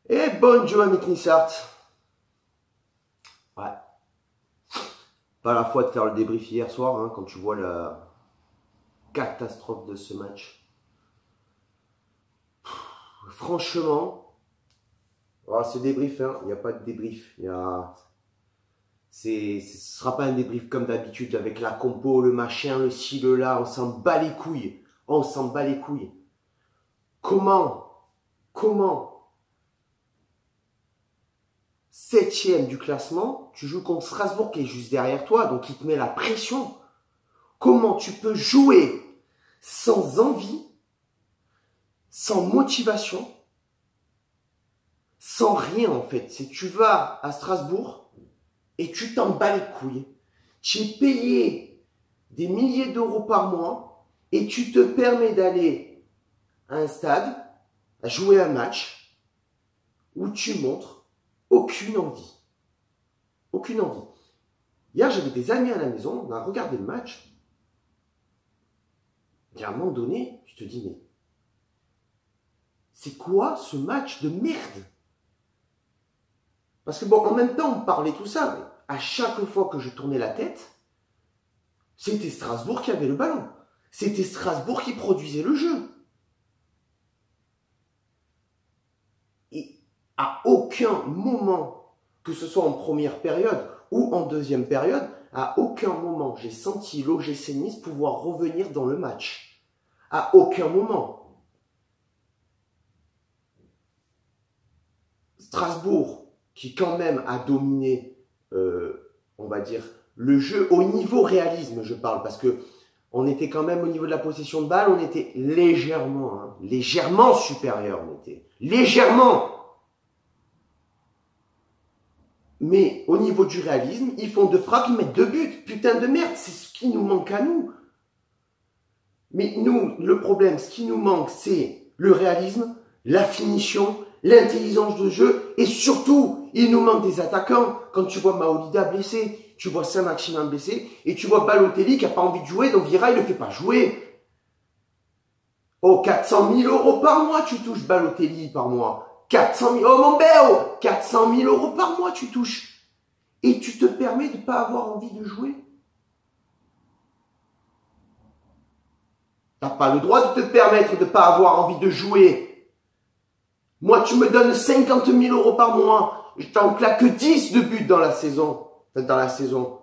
Et bonjour Amit Nissart. Ouais. Pas la foi de faire le débrief hier soir, hein, quand tu vois la catastrophe de ce match. Franchement, voilà, ce débrief, hein, il n'y a pas de débrief. Ce ne sera pas un débrief comme d'habitude avec la compo, le machin, le ci, le là. On s'en bat les couilles. On s'en bat les couilles. Comment 7e du classement, tu joues contre Strasbourg qui est juste derrière toi, donc il te met la pression. Comment tu peux jouer sans envie, sans motivation, sans rien en fait? C'est tu vas à Strasbourg et tu t'en bats les couilles. Tu es payé des milliers d'euros par mois et tu te permets d'aller à un stade, à jouer un match où tu montres aucune envie. Aucune envie. Hier, j'avais des amis à la maison, on a regardé le match. Et à un moment donné, tu te dis, mais c'est quoi ce match de merde? Parce que bon, en même temps, on parlait tout ça, mais à chaque fois que je tournais la tête, c'était Strasbourg qui avait le ballon. C'était Strasbourg qui produisait le jeu. Et à aucun moment, que ce soit en première période ou en deuxième période, à aucun moment j'ai senti l'OGC Nice pouvoir revenir dans le match. À aucun moment. Strasbourg, qui quand même a dominé, on va dire, le jeu au niveau réalisme, je parle, parce que on était quand même au niveau de la possession de balle, on était légèrement supérieur, on était légèrement. Mais au niveau du réalisme, ils font 2 frappes, ils mettent 2 buts. Putain de merde, c'est ce qui nous manque à nous. Mais nous, le problème, ce qui nous manque, c'est le réalisme, la finition, l'intelligence de jeu et surtout, il nous manque des attaquants. Quand tu vois Maolida blessé, tu vois Saint-Maximin blessé et tu vois Balotelli qui n'a pas envie de jouer, donc Vira, il ne le fait pas jouer. Oh, 400 000 euros par mois, tu touches Balotelli par mois. 400 000, oh mon béo, 400 000 euros par mois tu touches. Et tu te permets de ne pas avoir envie de jouer. Tu n'as pas le droit de te permettre de ne pas avoir envie de jouer. Moi, tu me donnes 50 000 euros par mois. Je t'en claque 10 de buts dans la saison. Enfin, dans la saison.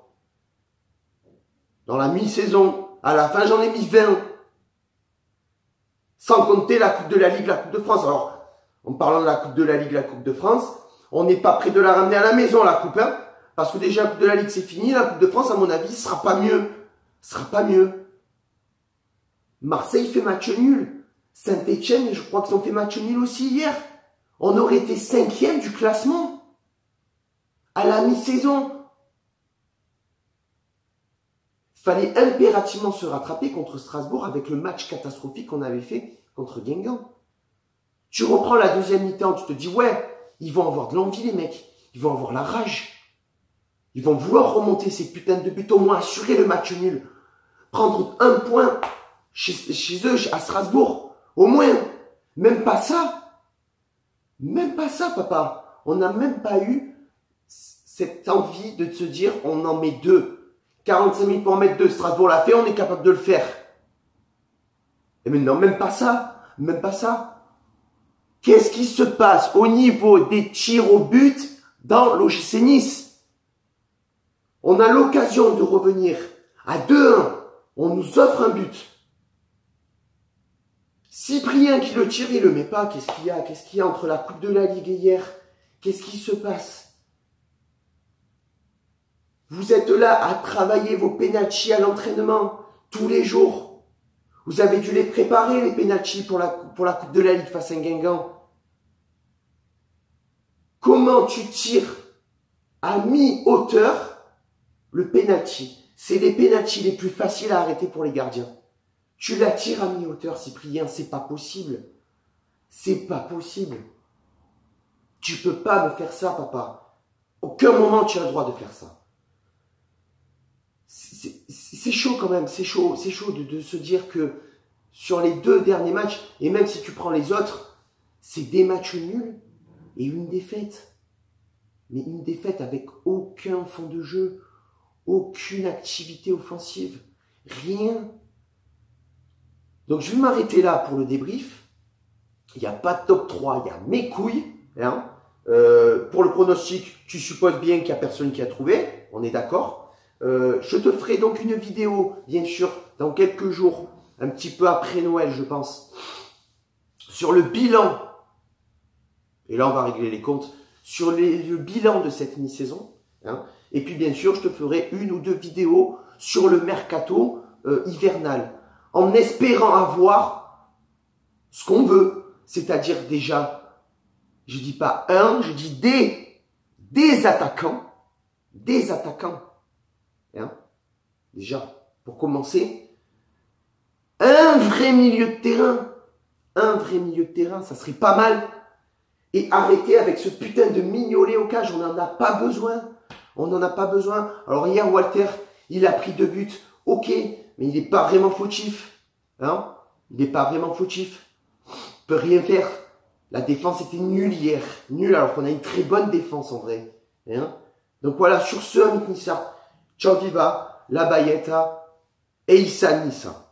Dans la mi-saison. À la fin, j'en ai mis 20. Sans compter la Coupe de la Ligue, la Coupe de France. Alors, en parlant de la Coupe de la Ligue, la Coupe de France, on n'est pas prêt de la ramener à la maison, la Coupe, hein, parce que déjà, la Coupe de la Ligue, c'est fini. La Coupe de France, à mon avis, ce sera pas mieux. Ce sera pas mieux. Marseille fait match nul. Saint-Etienne, je crois qu'ils ont fait match nul aussi hier. On aurait été 5e du classement. À la mi-saison. Il fallait impérativement se rattraper contre Strasbourg avec le match catastrophique qu'on avait fait contre Guingamp. Tu reprends la deuxième mi-temps, tu te dis, ouais, ils vont avoir de l'envie, les mecs. Ils vont avoir la rage. Ils vont vouloir remonter ces putains de buts, au moins assurer le match nul. Prendre 1 point chez eux, à Strasbourg. Au moins. Même pas ça. Même pas ça, papa. On n'a même pas eu cette envie de se dire, on en met 2. 45 000 pour en mettre 2. Strasbourg l'a fait, on est capable de le faire. Et maintenant, même pas ça. Même pas ça. Qu'est-ce qui se passe au niveau des tirs au but dans l'OGC Nice? On a l'occasion de revenir à 2-1. On nous offre un but. Cyprien qui le tire, il le met pas. Qu'est-ce qu'il y a? Qu'est-ce qu'il y a entre la Coupe de la Ligue et hier? Qu'est-ce qui se passe? Vous êtes là à travailler vos pénaltys à l'entraînement tous les jours. Vous avez dû les préparer, les pénaltys pour la Coupe de la Ligue face à Guingamp. Comment tu tires à mi-hauteur le pénalty? C'est les pénaltys les plus faciles à arrêter pour les gardiens. Tu la tires à mi-hauteur, Cyprien, c'est pas possible. C'est pas possible. Tu peux pas me faire ça, papa. Aucun moment tu as le droit de faire ça. C'est chaud quand même, c'est chaud de se dire que sur les 2 derniers matchs, et même si tu prends les autres, c'est des matchs nuls et une défaite. Mais une défaite avec aucun fond de jeu, aucune activité offensive, rien. Donc je vais m'arrêter là pour le débrief. Il n'y a pas de top 3, il y a mes couilles. Hein. Pour le pronostic, tu supposes bien qu'il n'y a personne qui a trouvé, on est d'accord. Je te ferai donc une vidéo, bien sûr, dans quelques jours, un petit peu après Noël, je pense, sur le bilan, et là on va régler les comptes, sur le bilan de cette mi-saison. Hein. Et puis bien sûr, je te ferai 1 ou 2 vidéos sur le mercato hivernal, en espérant avoir ce qu'on veut, c'est-à-dire déjà, je dis pas un, je dis des attaquants, hein. Déjà, pour commencer, un vrai milieu de terrain, ça serait pas mal. Et arrêter avec ce putain de Mignolet au cage, on n'en a pas besoin. On n'en a pas besoin. Alors hier, Walter, il a pris 2 buts. Ok, mais il n'est pas vraiment fautif. Hein, il n'est pas vraiment fautif. Il peut rien faire. La défense était nulle hier. Nulle, alors qu'on a une très bonne défense en vrai. Hein. Donc voilà, sur ce, Amit Nissa, ciao viva, la Bayeta et Issa Nissa.